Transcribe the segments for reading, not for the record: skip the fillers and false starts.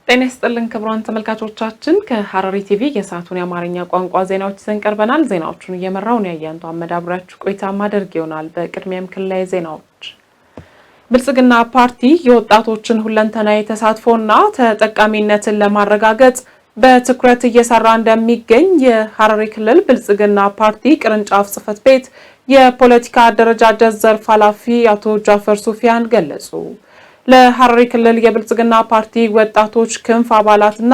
ጤና ይስጥልን ክቡራን ተመልካቾቻችን ከሐረሪ ቲቪ የሰዓቱን የአማርኛ ቋንቋ ዜናዎች ይዘን ቀርበናል። ዜናዎቹን እየመራው ነው ያያንቱ አመዳብራችሁ ቆይታ ማድረግ ይሆናል። በቅድሚያም ክልላዊ ዜናዎች ብልጽግና ፓርቲ የወጣቶችን ሁለንተናዊ ተሳትፎና ተጠቃሚነትን ለማረጋገጥ በትኩረት እየሰራ እንደሚገኝ የሐረሪ ክልል ብልጽግና ፓርቲ ቅርንጫፍ ጽሕፈት ቤት የፖለቲካ አደረጃጀት ዘርፍ ኃላፊ አቶ ጃፈር ሱፊያን ገለጹ። ለሐረሪ ክልል የብልጽግና ፓርቲ ወጣቶች ክንፍ አባላትና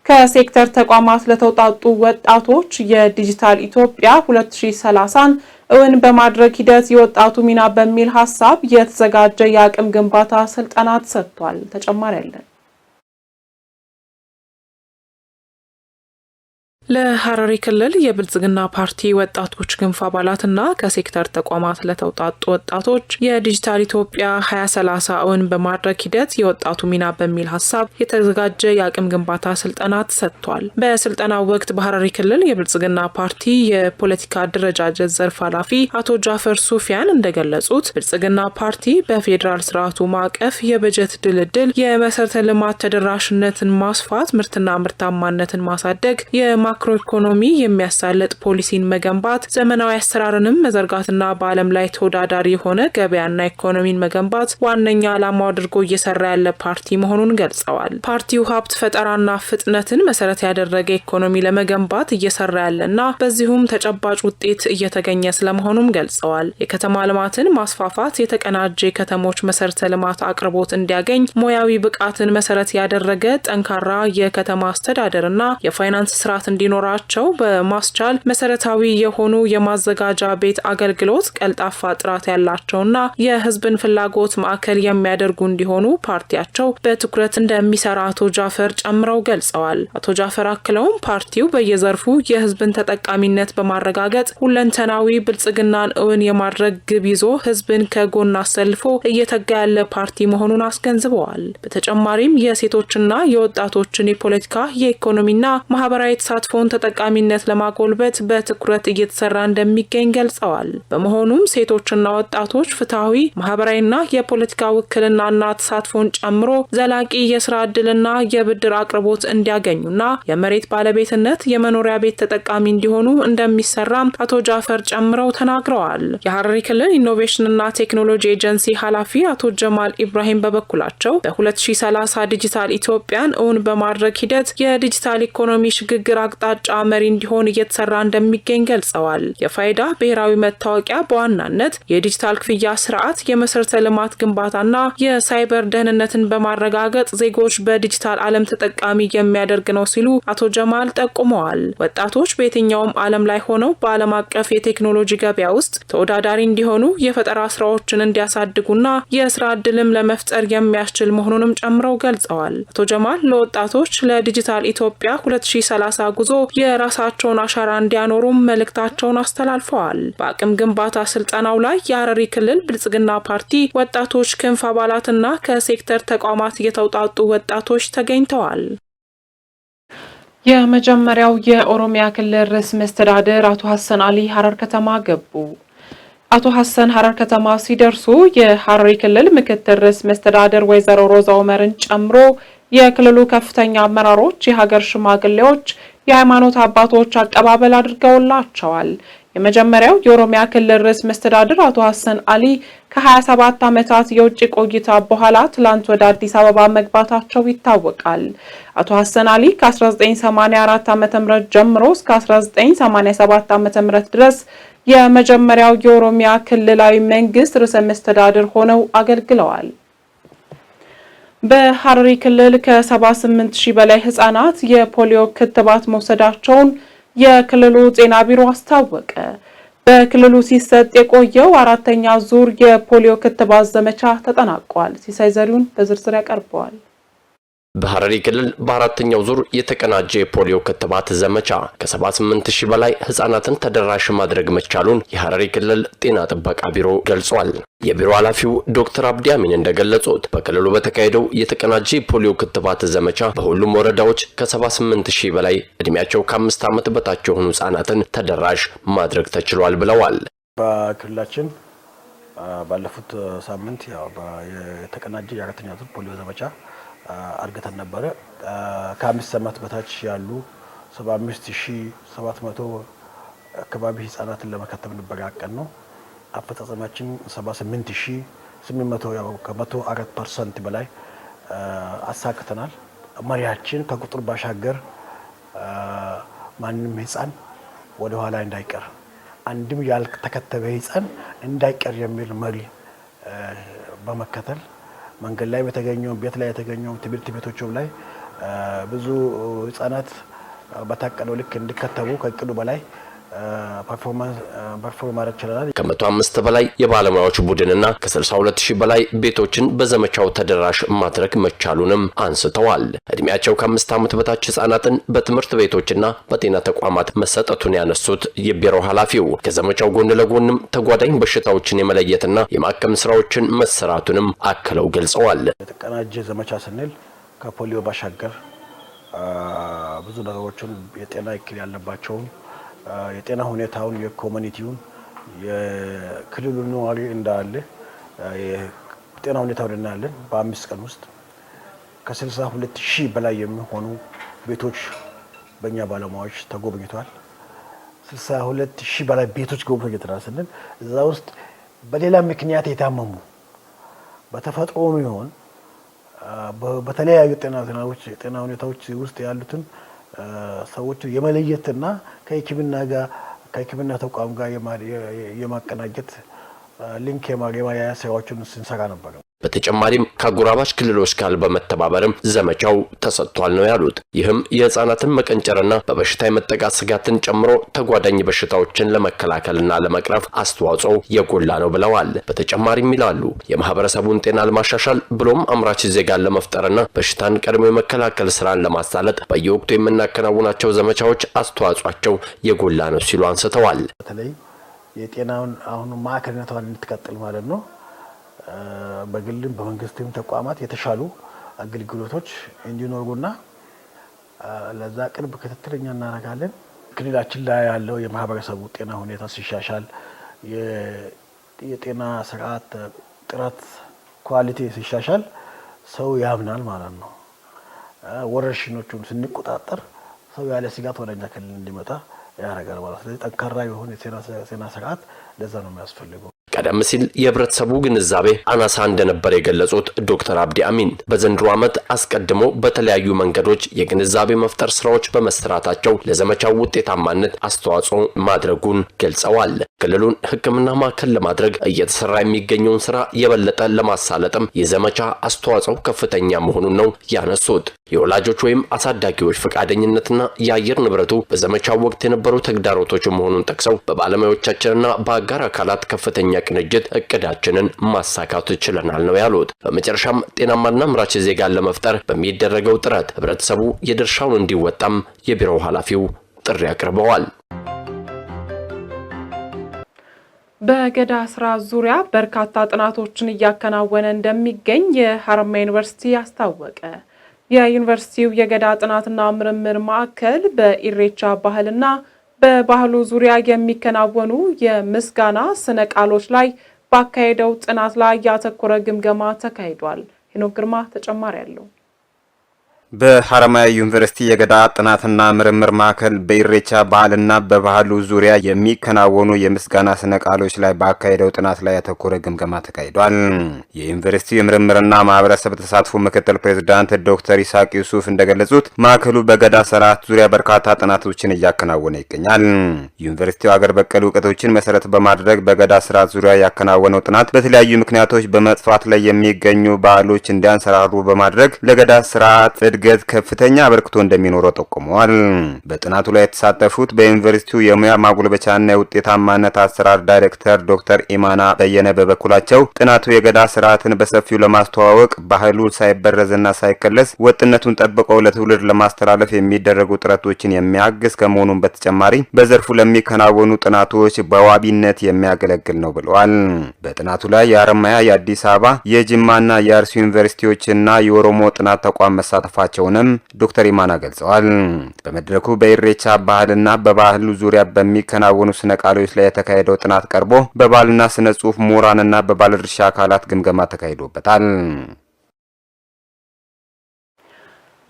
ከሴክተር ተቋማት ለተውጣጡ ወጣቶች የዲጂታል ኢትዮጵያ 2030ን እውን በማድረግ ሂደት የወጣቱ ሚና በሚል ሐሳብ የተዘጋጀ የአቅም ግንባታ ስልጠና ተሰጥቷል። ተጨማሪ አለን። ለሐረሪ ክልል የብልጽግና ፓርቲ ወጣቶች ክንፍ አባላትና ከሴክተር ተቋማት ለተውጣጡ ወጣቶች የዲጂታል ኢትዮጵያ 2030 እውን በማድረግ ሂደት የወጣቱ ሚና በሚል ሐሳብ የተዘጋጀ የአቅም ግንባታ ስልጠና ተሰጥቷል። በስልጠናው ወቅት በሐረሪ ክልል የብልጽግና ፓርቲ የፖለቲካ አደረጃጀት ዘርፍ ኃላፊ አቶ ጃፈር ሱፊያን እንደገለጹት ብልጽግና ፓርቲ በፌዴራል ስርዓቱ ማዕቀፍ የበጀት ድልድል፣ የመሰረተ ልማት ተደራሽነትን ማስፋት፣ ምርትና ምርታማነትን ማሳደግ፣ ማክሮ ኢኮኖሚ የሚያሳልጥ ፖሊሲን መገንባት፣ ዘመናዊ አሰራርንም መዘርጋትና በዓለም ላይ ተወዳዳሪ የሆነ ገበያና ኢኮኖሚን መገንባት ዋነኛ ዓላማው አድርጎ እየሰራ ያለ ፓርቲ መሆኑን ገልጸዋል። ፓርቲው ሀብት ፈጠራና ፍጥነትን መሰረት ያደረገ ኢኮኖሚ ለመገንባት እየሰራ ያለና በዚሁም ተጨባጭ ውጤት እየተገኘ ስለመሆኑም ገልጸዋል። የከተማ ልማትን ማስፋፋት፣ የተቀናጀ የከተሞች መሰረተ ልማት አቅርቦት እንዲያገኝ ሙያዊ ብቃትን መሰረት ያደረገ ጠንካራ የከተማ አስተዳደርና የፋይናንስ ስርዓት እንዲኖራቸው በማስቻል መሰረታዊ የሆኑ የማዘጋጃ ቤት አገልግሎት ቀልጣፋ ጥራት ያላቸውና የህዝብን ፍላጎት ማዕከል የሚያደርጉ እንዲሆኑ ፓርቲያቸው በትኩረት እንደሚሰራ አቶ ጃፈር ጨምረው ገልጸዋል። አቶ ጃፈር አክለውም ፓርቲው በየዘርፉ የህዝብን ተጠቃሚነት በማረጋገጥ ሁለንተናዊ ብልጽግናን እውን የማድረግ ግብ ይዞ ህዝብን ከጎን አሰልፎ እየተጋ ያለ ፓርቲ መሆኑን አስገንዝበዋል። በተጨማሪም የሴቶችና የወጣቶችን የፖለቲካ የኢኮኖሚና ማህበራዊ ተሳትፎን ተጠቃሚነት ለማጎልበት በትኩረት እየተሰራ እንደሚገኝ ገልጸዋል። በመሆኑም ሴቶችና ወጣቶች ፍትሃዊ ማህበራዊና የፖለቲካ ውክልናና ተሳትፎን ጨምሮ ዘላቂ የስራ ዕድልና የብድር አቅርቦት እንዲያገኙና የመሬት ባለቤትነት የመኖሪያ ቤት ተጠቃሚ እንዲሆኑ እንደሚሰራም አቶ ጃፈር ጨምረው ተናግረዋል። የሐረሪ ክልል ኢኖቬሽንና ቴክኖሎጂ ኤጀንሲ ኃላፊ አቶ ጀማል ኢብራሂም በበኩላቸው በ2030 ዲጂታል ኢትዮጵያን እውን በማድረግ ሂደት የዲጂታል ኢኮኖሚ ሽግግር አቅጣጫ መሪ እንዲሆን እየተሰራ እንደሚገኝ ገልጸዋል። የፋይዳ ብሔራዊ መታወቂያ በዋናነት የዲጂታል ክፍያ ስርዓት፣ የመሰረተ ልማት ግንባታና የሳይበር ደህንነትን በማረጋገጥ ዜጎች በዲጂታል ዓለም ተጠቃሚ የሚያደርግ ነው ሲሉ አቶ ጀማል ጠቁመዋል። ወጣቶች በየትኛውም ዓለም ላይ ሆነው በዓለም አቀፍ የቴክኖሎጂ ገበያ ውስጥ ተወዳዳሪ እንዲሆኑ የፈጠራ ስራዎችን እንዲያሳድጉና የስራ ዕድልም ለመፍጠር የሚያስችል መሆኑንም ጨምረው ገልጸዋል። አቶ ጀማል ለወጣቶች ለዲጂታል ኢትዮጵያ 2030 ጉዞ የራሳቸውን አሻራ እንዲያኖሩም መልእክታቸውን አስተላልፈዋል። በአቅም ግንባታ ስልጠናው ላይ የሐረሪ ክልል ብልጽግና ፓርቲ ወጣቶች ክንፍ አባላትና ከሴክተር ተቋማት የተውጣጡ ወጣቶች ተገኝተዋል። የመጀመሪያው የኦሮሚያ ክልል ርዕሰ መስተዳድር አቶ ሐሰን አሊ ሐረር ከተማ ገቡ። አቶ ሐሰን ሐረር ከተማ ሲደርሱ የሐረሪ ክልል ምክትል ርዕሰ መስተዳድር ወይዘሮ ሮዛ ኡመርን ጨምሮ የክልሉ ከፍተኛ አመራሮች፣ የሀገር ሽማግሌዎች፣ የሃይማኖት አባቶች አቀባበል አድርገውላቸዋል። የመጀመሪያው የኦሮሚያ ክልል ርዕሰ መስተዳድር አቶ ሐሰን አሊ ከ27 ዓመታት የውጭ ቆይታ በኋላ ትላንት ወደ አዲስ አበባ መግባታቸው ይታወቃል። አቶ ሐሰን አሊ ከ1984 ዓ.ም ጀምሮ እስከ 1987 ዓ.ም ድረስ የመጀመሪያው የኦሮሚያ ክልላዊ መንግስት ርዕሰ መስተዳድር ሆነው አገልግለዋል። በሐረሪ ክልል ከ78000 በላይ ህጻናት የፖሊዮ ክትባት መውሰዳቸውን የክልሉ ጤና ቢሮ አስታወቀ። በክልሉ ሲሰጥ የቆየው አራተኛ ዙር የፖሊዮ ክትባት ዘመቻ ተጠናቋል። ሲሳይ ዘሪሁን በዝርዝር ያቀርበዋል። በሐረሪ ክልል በአራተኛው ዙር የተቀናጀ የፖሊዮ ክትባት ዘመቻ ከ78000 በላይ ህጻናትን ተደራሽ ማድረግ መቻሉን የሐረሪ ክልል ጤና ጥበቃ ቢሮ ገልጿል። የቢሮ ኃላፊው ዶክተር አብዲ አሚን እንደገለጹት በክልሉ በተካሄደው የተቀናጀ የፖሊዮ ክትባት ዘመቻ በሁሉም ወረዳዎች ከ78000 በላይ እድሜያቸው ከ5 ዓመት በታች የሆኑ ህጻናትን ተደራሽ ማድረግ ተችሏል ብለዋል። በክልላችን ባለፉት ሳምንት የተቀናጀ የአራተኛ ዙር ፖሊዮ ዘመቻ አርግተን ነበረ። ከ5 ዓመት በታች ያሉ 75700 አካባቢ ህፃናትን ለመከተብ ነበር ያቀድነው። አፈጻጸማችን 78800 ያው ከ104% በላይ አሳክተናል። መሪያችን ከቁጥር ባሻገር ማንም ህፃን ወደ ኋላ እንዳይቀር አንድም ያልተከተበ ህፃን እንዳይቀር የሚል መሪ በመከተል መንገድ ላይ በተገኘው ቤት ላይ የተገኘው ትምህርት ቤቶችም ላይ ብዙ ህፃናት በታቀደው ልክ እንዲከተቡ ከእቅዱ በላይ ፐርፎርም ማድረግ ችለናል። ከ105 በላይ የባለሙያዎች ቡድንና ከ62000 በላይ ቤቶችን በዘመቻው ተደራሽ ማድረግ መቻሉንም አንስተዋል። እድሜያቸው ከ5 ዓመት በታች ህጻናትን በትምህርት ቤቶችና በጤና ተቋማት መሰጠቱን ያነሱት የቢሮው ኃላፊው ከዘመቻው ጎን ለጎንም ተጓዳኝ በሽታዎችን የመለየትና የማከም ስራዎችን መሰራቱንም አክለው ገልጸዋል። የተቀናጀ ዘመቻ ስንል ከፖሊዮ ባሻገር ብዙ ነገሮችን የጤና እክል ያለባቸውን የጤና ሁኔታውን የኮሚኒቲውን የክልሉን ነዋሪ እንዳለ የጤና ሁኔታውን እናያለን። በ5 ቀን ውስጥ ከ62000 በላይ የሚሆኑ ቤቶች በእኛ ባለሙያዎች ተጎብኝቷል። 62000 በላይ ቤቶች ጎብኝተናል ስንል እዛ ውስጥ በሌላ ምክንያት የታመሙ በተፈጥሮም ይሁን በተለያዩ ጤና ሁኔታዎች ውስጥ ያሉትን ሰዎች የመለየትና ከሕክምና ተቋም ጋር የማቀናጀት ሊንክ የማያያ ስራዎችን ስንሰራ ነበር። በተጨማሪም ከአጎራባች ክልሎች ጋር በመተባበርም ዘመቻው ተሰጥቷል ነው ያሉት። ይህም የህፃናትን መቀንጨርና በበሽታ የመጠቃት ስጋትን ጨምሮ ተጓዳኝ በሽታዎችን ለመከላከልና ለመቅረፍ አስተዋጽኦ የጎላ ነው ብለዋል። በተጨማሪም ይላሉ የማህበረሰቡን ጤና ለማሻሻል ብሎም አምራች ዜጋን ለመፍጠርና በሽታን ቀድሞ የመከላከል ስራን ለማሳለጥ በየወቅቱ የምናከናውናቸው ዘመቻዎች አስተዋጽኦአቸው የጎላ ነው ሲሉ አንስተዋል። በተለይ የጤናውን አሁን ማዕከልነቷን እንድትቀጥል ማለት ነው በግልም በመንግስትም ተቋማት የተሻሉ አገልግሎቶች እንዲኖሩና ለዛ ቅርብ ክትትልኛ እናደርጋለን። ክልላችን ላይ ያለው የማህበረሰቡ ጤና ሁኔታ ሲሻሻል የጤና ስርዓት ጥራት ኳሊቲ ሲሻሻል ሰው ያምናል ማለት ነው። ወረርሽኞቹን ስንቆጣጠር ሰው ያለ ስጋት ወደኛ ክልል እንዲመጣ ያደርጋል ማለት ነው። ስለዚህ ጠንካራ የሆነ የጤና ስርዓት ለዛ ነው የሚያስፈልገው። ቀደም ሲል የህብረተሰቡ ግንዛቤ አናሳ እንደነበር የገለጹት ዶክተር አብዲ አሚን በዘንድሮ ዓመት አስቀድሞ በተለያዩ መንገዶች የግንዛቤ መፍጠር ስራዎች በመሰራታቸው ለዘመቻው ውጤታማነት አስተዋጽኦ ማድረጉን ገልጸዋል። ክልሉን ሕክምና ማዕከል ለማድረግ እየተሰራ የሚገኘውን ስራ የበለጠ ለማሳለጥም የዘመቻ አስተዋጽኦ ከፍተኛ መሆኑን ነው ያነሱት። የወላጆች ወይም አሳዳጊዎች ፈቃደኝነትና የአየር ንብረቱ በዘመቻው ወቅት የነበሩ ተግዳሮቶች መሆኑን ጠቅሰው በባለሙያዎቻችንና በአጋር አካላት ከፍተኛ ቅንጅት እቅዳችንን ማሳካት ችለናል ነው ያሉት። በመጨረሻም ጤናማና አምራች ዜጋን ለመፍጠር በሚደረገው ጥረት ህብረተሰቡ የድርሻውን እንዲወጣም የቢሮው ኃላፊው ጥሪ አቅርበዋል። በገዳ ስራ ዙሪያ በርካታ ጥናቶችን እያከናወነ እንደሚገኝ የሐረማያ ዩኒቨርሲቲ አስታወቀ። የዩኒቨርሲቲው የገዳ ጥናትና ምርምር ማዕከል በኢሬቻ ባህልና በባህሉ ዙሪያ የሚከናወኑ የምስጋና ስነ ቃሎች ላይ ባካሄደው ጥናት ላይ ያተኮረ ግምገማ ተካሂዷል። ሄኖክ ግርማ ተጨማሪ አለው። በሐረማያ ዩኒቨርሲቲ የገዳ ጥናትና ምርምር ማዕከል በኢሬቻ ባህልና በባህሉ ዙሪያ የሚከናወኑ የምስጋና ስነ ቃሎች ላይ ባካሄደው ጥናት ላይ ያተኮረ ግምገማ ተካሂዷል። የዩኒቨርሲቲው የምርምርና ማህበረሰብ ተሳትፎ ምክትል ፕሬዝዳንት ዶክተር ኢሳቅ ዩሱፍ እንደገለጹት ማዕከሉ በገዳ ስርዓት ዙሪያ በርካታ ጥናቶችን እያከናወነ ይገኛል። ዩኒቨርሲቲው ሀገር በቀል እውቀቶችን መሰረት በማድረግ በገዳ ስርዓት ዙሪያ ያከናወነው ጥናት በተለያዩ ምክንያቶች በመጥፋት ላይ የሚገኙ ባህሎች እንዲያንሰራሩ በማድረግ ለገዳ ስርዓት እድገት ከፍተኛ አበርክቶ እንደሚኖረው ጠቁመዋል። በጥናቱ ላይ የተሳተፉት በዩኒቨርሲቲው የሙያ ማጉልበቻና የውጤታማነት አሰራር ዳይሬክተር ዶክተር ኢማና በየነ በበኩላቸው ጥናቱ የገዳ ስርዓትን በሰፊው ለማስተዋወቅ ባህሉ ሳይበረዝና ሳይከለስ ወጥነቱን ጠብቀው ለትውልድ ለማስተላለፍ የሚደረጉ ጥረቶችን የሚያግዝ ከመሆኑም በተጨማሪ በዘርፉ ለሚከናወኑ ጥናቶች በዋቢነት የሚያገለግል ነው ብለዋል። በጥናቱ ላይ የሐረማያ፣ የአዲስ አበባ፣ የጅማና የአርሲ ዩኒቨርሲቲዎችና የኦሮሞ ጥናት ተቋም መሳተፋቸው ቸውንም ዶክተር ኢማና ገልጸዋል። በመድረኩ በኢሬቻ ባህልና በባህሉ ዙሪያ በሚከናወኑ ስነ ቃሎች ላይ የተካሄደው ጥናት ቀርቦ በባህልና ስነ ጽሑፍ ምሁራንና በባለድርሻ አካላት ግምገማ ተካሂዶበታል።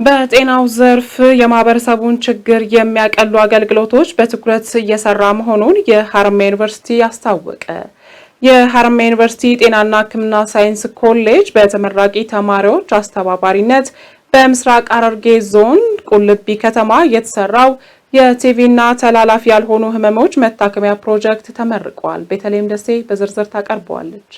በጤናው ዘርፍ የማህበረሰቡን ችግር የሚያቀሉ አገልግሎቶች በትኩረት እየሰራ መሆኑን የሀረማያ ዩኒቨርሲቲ አስታወቀ። የሀረማያ ዩኒቨርሲቲ ጤናና ሕክምና ሳይንስ ኮሌጅ በተመራቂ ተማሪዎች አስተባባሪነት በምስራቅ ሐረርጌ ዞን ቁልቢ ከተማ የተሰራው የቲቪና ተላላፊ ያልሆኑ ህመሞች መታከሚያ ፕሮጀክት ተመርቋል። በተለይም ደሴ በዝርዝር ታቀርበዋለች።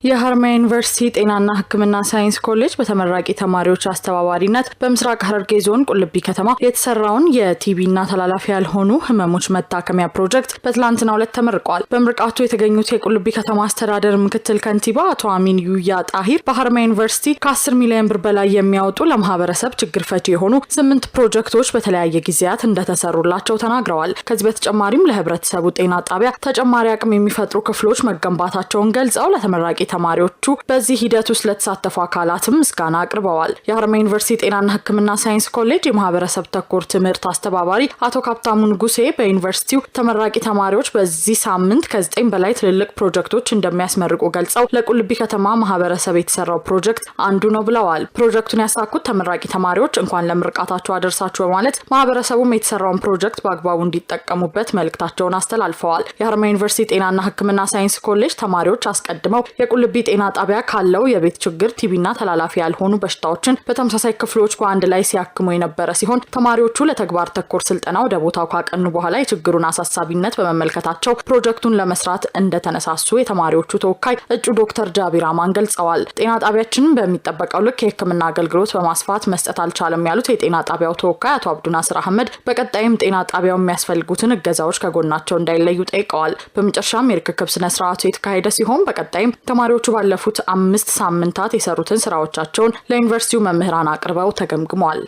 የሀረማያ ዩኒቨርሲቲ ጤናና ሕክምና ሳይንስ ኮሌጅ በተመራቂ ተማሪዎች አስተባባሪነት በምስራቅ ሐረርጌ ዞን ቁልቢ ከተማ የተሰራውን የቲቢና ተላላፊ ያልሆኑ ህመሞች መታከሚያ ፕሮጀክት በትላንትናው ዕለት ተመርቋል። በምርቃቱ የተገኙት የቁልቢ ከተማ አስተዳደር ምክትል ከንቲባ አቶ አሚን ዩያ ጣሂር በሀረማያ ዩኒቨርሲቲ ከ10 ሚሊዮን ብር በላይ የሚያወጡ ለማህበረሰብ ችግር ፈቺ የሆኑ 8 ፕሮጀክቶች በተለያየ ጊዜያት እንደተሰሩላቸው ተናግረዋል። ከዚህ በተጨማሪም ለህብረተሰቡ ጤና ጣቢያ ተጨማሪ አቅም የሚፈጥሩ ክፍሎች መገንባታቸውን ገልጸው ለተመራቂ ተማሪዎቹ በዚህ ሂደት ውስጥ ለተሳተፉ አካላትም ምስጋና አቅርበዋል። የሀረማያ ዩኒቨርሲቲ ጤናና ሕክምና ሳይንስ ኮሌጅ የማህበረሰብ ተኮር ትምህርት አስተባባሪ አቶ ካፕታሙ ንጉሴ በዩኒቨርሲቲው ተመራቂ ተማሪዎች በዚህ ሳምንት ከ9 በላይ ትልልቅ ፕሮጀክቶች እንደሚያስመርቁ ገልጸው ለቁልቢ ከተማ ማህበረሰብ የተሰራው ፕሮጀክት አንዱ ነው ብለዋል። ፕሮጀክቱን ያሳኩት ተመራቂ ተማሪዎች እንኳን ለምርቃታቸው አደረሳችሁ በማለት ማህበረሰቡም የተሰራውን ፕሮጀክት በአግባቡ እንዲጠቀሙበት መልእክታቸውን አስተላልፈዋል። የሀረማያ ዩኒቨርሲቲ ጤናና ሕክምና ሳይንስ ኮሌጅ ተማሪዎች አስቀድመው የቁልቢ ጤና ጣቢያ ካለው የቤት ችግር ቲቢና ተላላፊ ያልሆኑ በሽታዎችን በተመሳሳይ ክፍሎች በአንድ ላይ ሲያክሙ የነበረ ሲሆን ተማሪዎቹ ለተግባር ተኮር ስልጠና ወደ ቦታው ካቀኑ በኋላ የችግሩን አሳሳቢነት በመመልከታቸው ፕሮጀክቱን ለመስራት እንደተነሳሱ የተማሪዎቹ ተወካይ እጩ ዶክተር ጃቢር አማን ገልጸዋል። ጤና ጣቢያችንን በሚጠበቀው ልክ የሕክምና አገልግሎት በማስፋት መስጠት አልቻለም ያሉት የጤና ጣቢያው ተወካይ አቶ አብዱናስር አህመድ በቀጣይም ጤና ጣቢያው የሚያስፈልጉትን እገዛዎች ከጎናቸው እንዳይለዩ ጠይቀዋል። በመጨረሻም የርክክብ ስነ ስርዓቱ የተካሄደ ሲሆን በቀጣይም ተማሪዎቹ ባለፉት 5 ሳምንታት የሰሩትን ስራዎቻቸውን ለዩኒቨርሲቲው መምህራን አቅርበው ተገምግመዋል።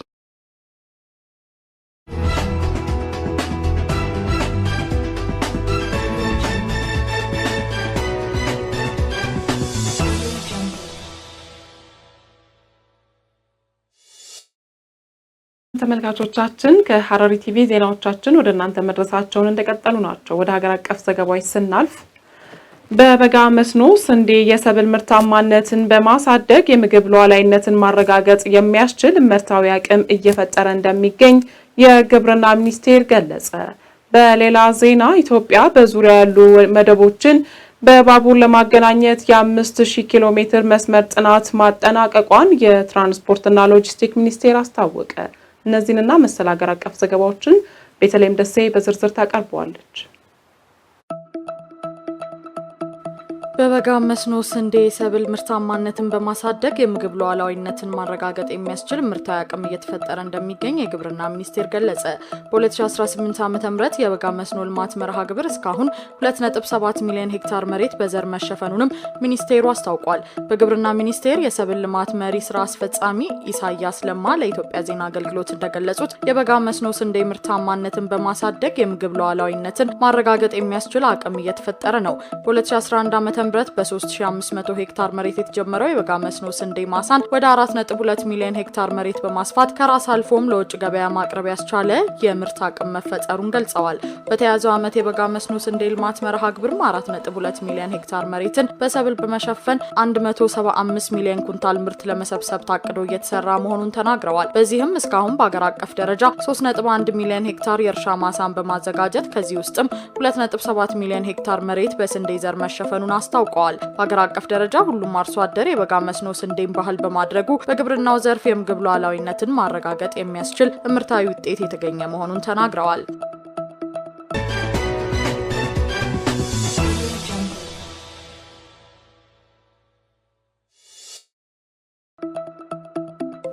ተመልካቾቻችን ከሐረሪ ቲቪ ዜናዎቻችን ወደ እናንተ መድረሳቸውን እንደቀጠሉ ናቸው። ወደ ሀገር አቀፍ ዘገባዎች ስናልፍ በበጋ መስኖ ስንዴ የሰብል ምርታማነትን በማሳደግ የምግብ ሉዓላዊነትን ማረጋገጥ የሚያስችል ምርታዊ አቅም እየፈጠረ እንደሚገኝ የግብርና ሚኒስቴር ገለጸ። በሌላ ዜና ኢትዮጵያ በዙሪያ ያሉ መደቦችን በባቡር ለማገናኘት የ5000 ኪሎ ሜትር መስመር ጥናት ማጠናቀቋን የትራንስፖርትና ሎጂስቲክ ሚኒስቴር አስታወቀ። እነዚህንና መሰል ሀገር አቀፍ ዘገባዎችን በተለይም ደሴ በዝርዝር ታቀርበዋለች። በበጋ መስኖ ስንዴ የሰብል ምርታማነትን በማሳደግ የምግብ ሉዓላዊነትን ማረጋገጥ የሚያስችል ምርታዊ አቅም እየተፈጠረ እንደሚገኝ የግብርና ሚኒስቴር ገለጸ። በ2018 ዓ.ም የበጋ መስኖ ልማት መርሃ ግብር እስካሁን 2.7 ሚሊዮን ሄክታር መሬት በዘር መሸፈኑንም ሚኒስቴሩ አስታውቋል። በግብርና ሚኒስቴር የሰብል ልማት መሪ ስራ አስፈጻሚ ኢሳያስ ለማ ለኢትዮጵያ ዜና አገልግሎት እንደገለጹት የበጋ መስኖ ስንዴ ምርታማነትን በማሳደግ የምግብ ሉዓላዊነትን ማረጋገጥ የሚያስችል አቅም እየተፈጠረ ነው። በ2011 ዓ.ም በ3500 ሄክታር መሬት የተጀመረው የበጋ መስኖ ስንዴ ማሳን ወደ 4.2 ሚሊዮን ሄክታር መሬት በማስፋት ከራስ አልፎም ለውጭ ገበያ ማቅረብ ያስቻለ የምርት አቅም መፈጠሩን ገልጸዋል። በተያዘው ዓመት የበጋ መስኖ ስንዴ ልማት መርሃ ግብርም 4.2 ሚሊዮን ሄክታር መሬትን በሰብል በመሸፈን 175 ሚሊዮን ኩንታል ምርት ለመሰብሰብ ታቅዶ እየተሰራ መሆኑን ተናግረዋል። በዚህም እስካሁን በአገር አቀፍ ደረጃ 3.1 ሚሊዮን ሄክታር የእርሻ ማሳን በማዘጋጀት ከዚህ ውስጥም 2.7 ሚሊዮን ሄክታር መሬት በስንዴ ዘር መሸፈኑን አስታውቀዋል። በአገር አቀፍ ደረጃ ሁሉም አርሶ አደር የበጋ መስኖ ስንዴን ባህል በማድረጉ በግብርናው ዘርፍ የምግብ ሉዓላዊነትን ማረጋገጥ የሚያስችል ምርታዊ ውጤት የተገኘ መሆኑን ተናግረዋል።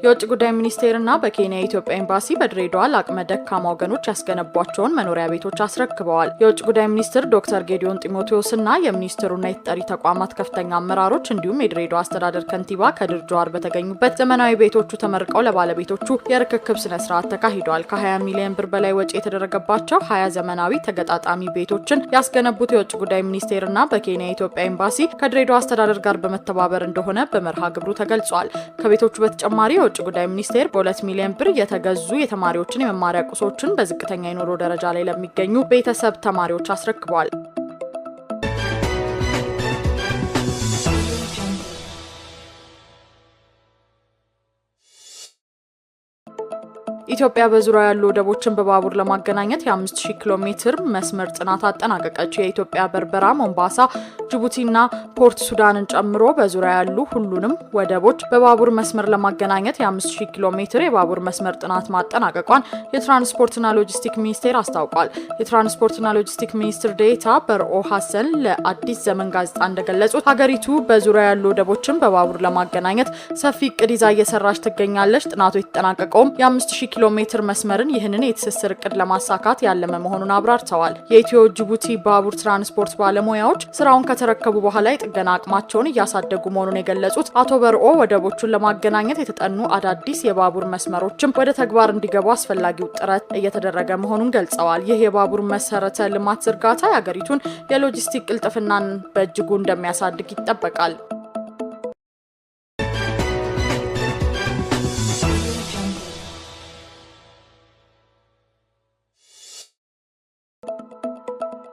የውጭ ጉዳይ ሚኒስቴርና በኬንያ የኢትዮጵያ ኤምባሲ በድሬዳዋ ለአቅመ ደካማ ወገኖች ያስገነቧቸውን መኖሪያ ቤቶች አስረክበዋል። የውጭ ጉዳይ ሚኒስትር ዶክተር ጌዲዮን ጢሞቴዎስና የሚኒስትሩና የተጠሪ ተቋማት ከፍተኛ አመራሮች እንዲሁም የድሬዳዋ አስተዳደር ከንቲባ ከድር ጁሃር በተገኙበት ዘመናዊ ቤቶቹ ተመርቀው ለባለቤቶቹ የርክክብ ስነ ስርዓት ተካሂዷል። ከ20 ሚሊዮን ብር በላይ ወጪ የተደረገባቸው 20 ዘመናዊ ተገጣጣሚ ቤቶችን ያስገነቡት የውጭ ጉዳይ ሚኒስቴርና በኬንያ የኢትዮጵያ ኤምባሲ ከድሬዳዋ አስተዳደር ጋር በመተባበር እንደሆነ በመርሃ ግብሩ ተገልጿል። ከቤቶቹ በተጨማሪ የውጭ ጉዳይ ሚኒስቴር በ2 ሚሊዮን ብር የተገዙ የተማሪዎችን የመማሪያ ቁሶችን በዝቅተኛ የኑሮ ደረጃ ላይ ለሚገኙ ቤተሰብ ተማሪዎች አስረክቧል። ኢትዮጵያ በዙሪያ ያሉ ወደቦችን በባቡር ለማገናኘት የ5000 ኪሎ ሜትር መስመር ጥናት አጠናቀቀች። የኢትዮጵያ በርበራ፣ ሞምባሳ፣ ጅቡቲና ፖርት ሱዳንን ጨምሮ በዙሪያ ያሉ ሁሉንም ወደቦች በባቡር መስመር ለማገናኘት የ5000 ኪሎ ሜትር የባቡር መስመር ጥናት ማጠናቀቋን የትራንስፖርትና ሎጂስቲክ ሚኒስቴር አስታውቋል። የትራንስፖርትና ሎጂስቲክ ሚኒስትር ዴኤታ በርኦ ሐሰን ለአዲስ ዘመን ጋዜጣ እንደገለጹት ሀገሪቱ በዙሪያ ያሉ ወደቦችን በባቡር ለማገናኘት ሰፊ እቅድ ይዛ እየሰራች ትገኛለች። ጥናቱ የተጠናቀቀውም የ5000 ኪሎ ሜትር መስመርን ይህንን የትስስር እቅድ ለማሳካት ያለመ መሆኑን አብራርተዋል። የኢትዮ ጅቡቲ ባቡር ትራንስፖርት ባለሙያዎች ስራውን ከተረከቡ በኋላ የጥገና አቅማቸውን እያሳደጉ መሆኑን የገለጹት አቶ በርኦ ወደቦቹን ለማገናኘት የተጠኑ አዳዲስ የባቡር መስመሮችም ወደ ተግባር እንዲገቡ አስፈላጊው ጥረት እየተደረገ መሆኑን ገልጸዋል። ይህ የባቡር መሰረተ ልማት ዝርጋታ የሀገሪቱን የሎጂስቲክ ቅልጥፍናን በእጅጉ እንደሚያሳድግ ይጠበቃል።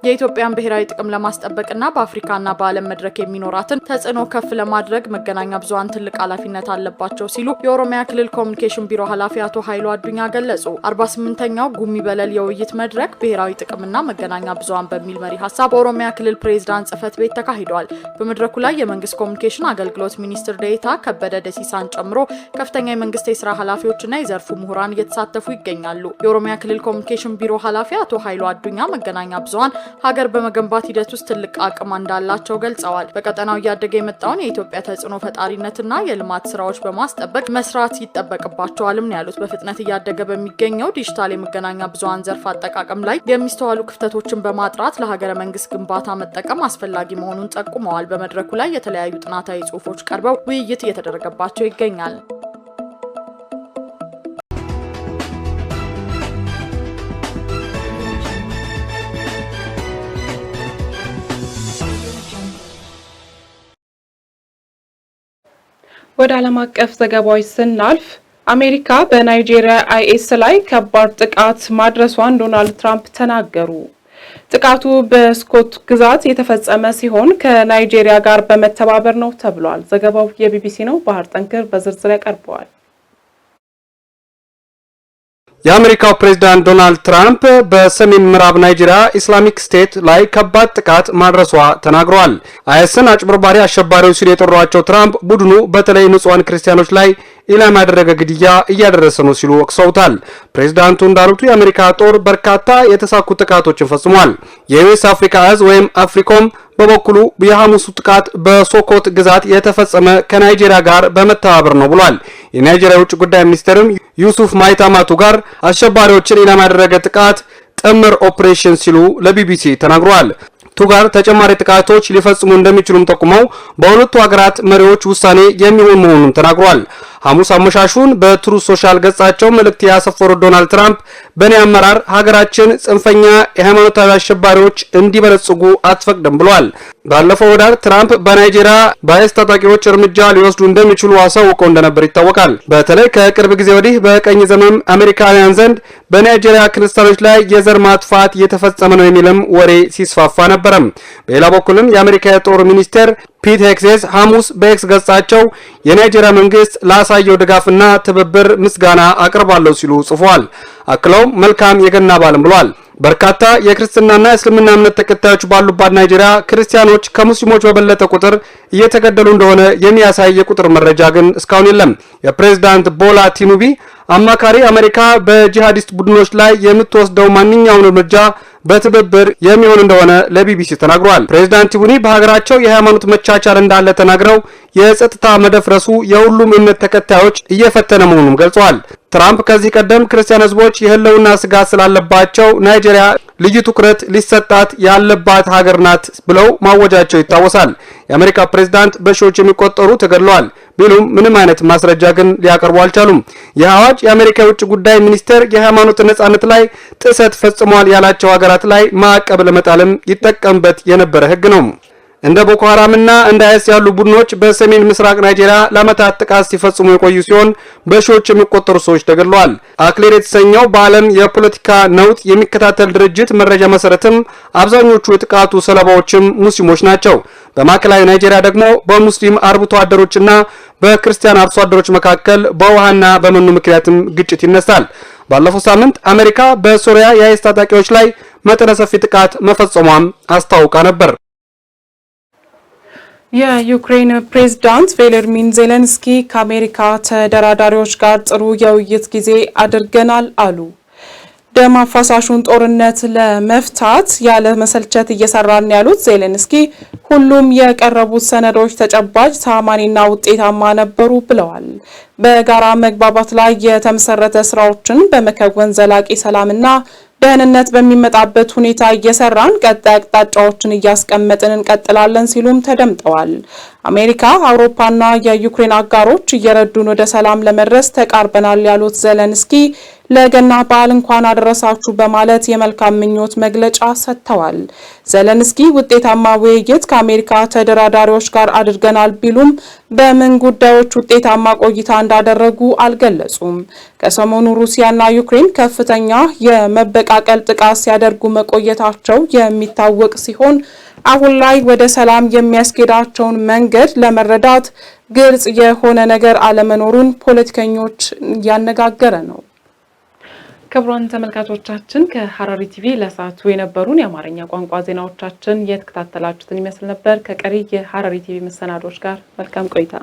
የኢትዮጵያን ብሔራዊ ጥቅም ለማስጠበቅና በአፍሪካና በዓለም መድረክ የሚኖራትን ተጽዕኖ ከፍ ለማድረግ መገናኛ ብዙሃን ትልቅ ኃላፊነት አለባቸው ሲሉ የኦሮሚያ ክልል ኮሚኒኬሽን ቢሮ ኃላፊ አቶ ኃይሉ አዱኛ ገለጹ። 48ኛው ጉሚ በለል የውይይት መድረክ ብሔራዊ ጥቅምና መገናኛ ብዙሃን በሚል መሪ ሀሳብ በኦሮሚያ ክልል ፕሬዝዳንት ጽህፈት ቤት ተካሂዷል። በመድረኩ ላይ የመንግስት ኮሚኒኬሽን አገልግሎት ሚኒስትር ዴኤታ ከበደ ደሲሳን ጨምሮ ከፍተኛ የመንግስት የስራ ኃላፊዎችና የዘርፉ ምሁራን እየተሳተፉ ይገኛሉ። የኦሮሚያ ክልል ኮሚኒኬሽን ቢሮ ኃላፊ አቶ ኃይሉ አዱኛ መገናኛ ብዙሃን ሀገር በመገንባት ሂደት ውስጥ ትልቅ አቅም እንዳላቸው ገልጸዋል። በቀጠናው እያደገ የመጣውን የኢትዮጵያ ተጽዕኖ ፈጣሪነትና የልማት ስራዎች በማስጠበቅ መስራት ይጠበቅባቸዋልም ነው ያሉት። በፍጥነት እያደገ በሚገኘው ዲጂታል የመገናኛ ብዙሃን ዘርፍ አጠቃቀም ላይ የሚስተዋሉ ክፍተቶችን በማጥራት ለሀገረ መንግስት ግንባታ መጠቀም አስፈላጊ መሆኑን ጠቁመዋል። በመድረኩ ላይ የተለያዩ ጥናታዊ ጽሁፎች ቀርበው ውይይት እየተደረገባቸው ይገኛል። ወደ ዓለም አቀፍ ዘገባዎች ስናልፍ አሜሪካ በናይጄሪያ አይኤስ ላይ ከባድ ጥቃት ማድረሷን ዶናልድ ትራምፕ ተናገሩ። ጥቃቱ በስኮት ግዛት የተፈጸመ ሲሆን ከናይጄሪያ ጋር በመተባበር ነው ተብሏል። ዘገባው የቢቢሲ ነው። ባህር ጠንክር በዝርዝር ያቀርበዋል። የአሜሪካው ፕሬዝዳንት ዶናልድ ትራምፕ በሰሜን ምዕራብ ናይጄሪያ ኢስላሚክ ስቴት ላይ ከባድ ጥቃት ማድረሷ ተናግረዋል። አይኤስን አጭበርባሪ አሸባሪዎች ሲሉ የጠሯቸው ትራምፕ ቡድኑ በተለይ ንጹሃን ክርስቲያኖች ላይ ኢላማ ያደረገ ግድያ እያደረሰ ነው ሲሉ ወቅሰውታል። ፕሬዝዳንቱ እንዳሉት የአሜሪካ ጦር በርካታ የተሳኩ ጥቃቶችን ፈጽሟል። የዩኤስ አፍሪካ እዝ ወይም አፍሪኮም በበኩሉ የሐሙሱ ጥቃት በሶኮት ግዛት የተፈጸመ ከናይጄሪያ ጋር በመተባበር ነው ብሏል። የናይጄሪያ ውጭ ጉዳይ ሚኒስትርም ዩሱፍ ማይታማቱ ጋር አሸባሪዎችን ኢላማ ያደረገ ጥቃት ጥምር ኦፕሬሽን ሲሉ ለቢቢሲ ተናግረዋል። ቱጋር ተጨማሪ ጥቃቶች ሊፈጽሙ እንደሚችሉም ጠቁመው በሁለቱ ሀገራት መሪዎች ውሳኔ የሚሆን መሆኑን ተናግረዋል። ሐሙስ አመሻሹን በትሩዝ ሶሻል ገጻቸው መልእክት ያሰፈሩት ዶናልድ ትራምፕ በእኔ አመራር ሀገራችን ጽንፈኛ የሃይማኖታዊ አሸባሪዎች እንዲበለጽጉ አትፈቅድም ብለዋል። ባለፈው ወዳር ትራምፕ በናይጄሪያ በአይኤስ ታጣቂዎች እርምጃ ሊወስዱ እንደሚችሉ አሳውቀው እንደነበር ይታወቃል። በተለይ ከቅርብ ጊዜ ወዲህ በቀኝ ዘመም አሜሪካውያን ዘንድ በናይጄሪያ ክርስቲያኖች ላይ የዘር ማጥፋት እየተፈጸመ ነው የሚልም ወሬ ሲስፋፋ ነበር። በሌላ በኩልም የአሜሪካ የጦር ሚኒስቴር ፒት ሄግሴስ ሐሙስ በኤክስ ገጻቸው የናይጄሪያ መንግስት ላሳየው ድጋፍና ትብብር ምስጋና አቅርባለሁ ሲሉ ጽፏል። አክለውም መልካም የገና በዓልም ብሏል። በርካታ የክርስትናና እስልምና እምነት ተከታዮች ባሉባት ናይጄሪያ ክርስቲያኖች ከሙስሊሞች በበለጠ ቁጥር እየተገደሉ እንደሆነ የሚያሳይ የቁጥር መረጃ ግን እስካሁን የለም። የፕሬዝዳንት ቦላ ቲኑቢ አማካሪ አሜሪካ በጂሃዲስት ቡድኖች ላይ የምትወስደው ማንኛውም እርምጃ በትብብር የሚሆን እንደሆነ ለቢቢሲ ተናግሯል። ፕሬዝዳንት ቲቡኒ በሀገራቸው የሃይማኖት መቻቻል እንዳለ ተናግረው የጸጥታ መደፍረሱ የሁሉም እምነት ተከታዮች እየፈተነ መሆኑን ገልጸዋል። ትራምፕ ከዚህ ቀደም ክርስቲያን ህዝቦች የህልውና ስጋት ስላለባቸው ናይጄሪያ ልዩ ትኩረት ሊሰጣት ያለባት ሀገር ናት ብለው ማወጃቸው ይታወሳል። የአሜሪካ ፕሬዝዳንት በሺዎች የሚቆጠሩ ተገድለዋል ቢሉም ምንም አይነት ማስረጃ ግን ሊያቀርቡ አልቻሉም። የአዋጅ የአሜሪካ የውጭ ጉዳይ ሚኒስቴር የሃይማኖት ነጻነት ላይ ጥሰት ፈጽሟል ያላቸው ሀገራት ላይ ማዕቀብ ለመጣልም ይጠቀምበት የነበረ ህግ ነው። እንደ ቦኮ ሃራምና እንደ አይኤስ ያሉ ቡድኖች በሰሜን ምስራቅ ናይጄሪያ ለዓመታት ጥቃት ሲፈጽሙ የቆዩ ሲሆን በሺዎች የሚቆጠሩ ሰዎች ተገድለዋል። አክሌር የተሰኘው በዓለም የፖለቲካ ነውጥ የሚከታተል ድርጅት መረጃ መሰረትም አብዛኞቹ የጥቃቱ ሰለባዎችም ሙስሊሞች ናቸው። በማዕከላዊ ናይጄሪያ ደግሞ በሙስሊም አርብቶ አደሮችና በክርስቲያን አርሶ አደሮች መካከል በውሃና በመኖ ምክንያትም ግጭት ይነሳል። ባለፈው ሳምንት አሜሪካ በሶሪያ የአይኤስ ታጣቂዎች ላይ መጠነ ሰፊ ጥቃት መፈጸሟም አስታውቃ ነበር። የዩክሬን ፕሬዝዳንት ቮሎዲሚር ዜሌንስኪ ከአሜሪካ ተደራዳሪዎች ጋር ጥሩ የውይይት ጊዜ አድርገናል አሉ። ደም አፋሳሹን ጦርነት ለመፍታት ያለ መሰልቸት እየሰራን ያሉት ዜሌንስኪ ሁሉም የቀረቡት ሰነዶች ተጨባጭ፣ ታማኒና ውጤታማ ነበሩ ብለዋል። በጋራ መግባባት ላይ የተመሰረተ ስራዎችን በመከወን ዘላቂ ሰላምና ደህንነት በሚመጣበት ሁኔታ እየሰራን ቀጣይ አቅጣጫዎችን እያስቀመጥን እንቀጥላለን ሲሉም ተደምጠዋል። አሜሪካ፣ አውሮፓና የዩክሬን አጋሮች እየረዱን ወደ ሰላም ለመድረስ ተቃርበናል ያሉት ዜሌንስኪ ለገና በዓል እንኳን አደረሳችሁ በማለት የመልካም ምኞት መግለጫ ሰጥተዋል። ዜሌንስኪ ውጤታማ ውይይት ከአሜሪካ ተደራዳሪዎች ጋር አድርገናል ቢሉም በምን ጉዳዮች ውጤታማ ቆይታ እንዳደረጉ አልገለጹም። ከሰሞኑ ሩሲያና ዩክሬን ከፍተኛ የመበቃቀል ጥቃት ሲያደርጉ መቆየታቸው የሚታወቅ ሲሆን አሁን ላይ ወደ ሰላም የሚያስኬዳቸውን መንገድ ለመረዳት ግልጽ የሆነ ነገር አለመኖሩን ፖለቲከኞች ያነጋገረ ነው። ክቡራን ተመልካቾቻችን ከሐረሪ ቲቪ ለሰዓቱ የነበሩን የአማርኛ ቋንቋ ዜናዎቻችን የተከታተላችሁትን ይመስል ነበር። ከቀሪ የሐረሪ ቲቪ መሰናዶች ጋር መልካም ቆይታ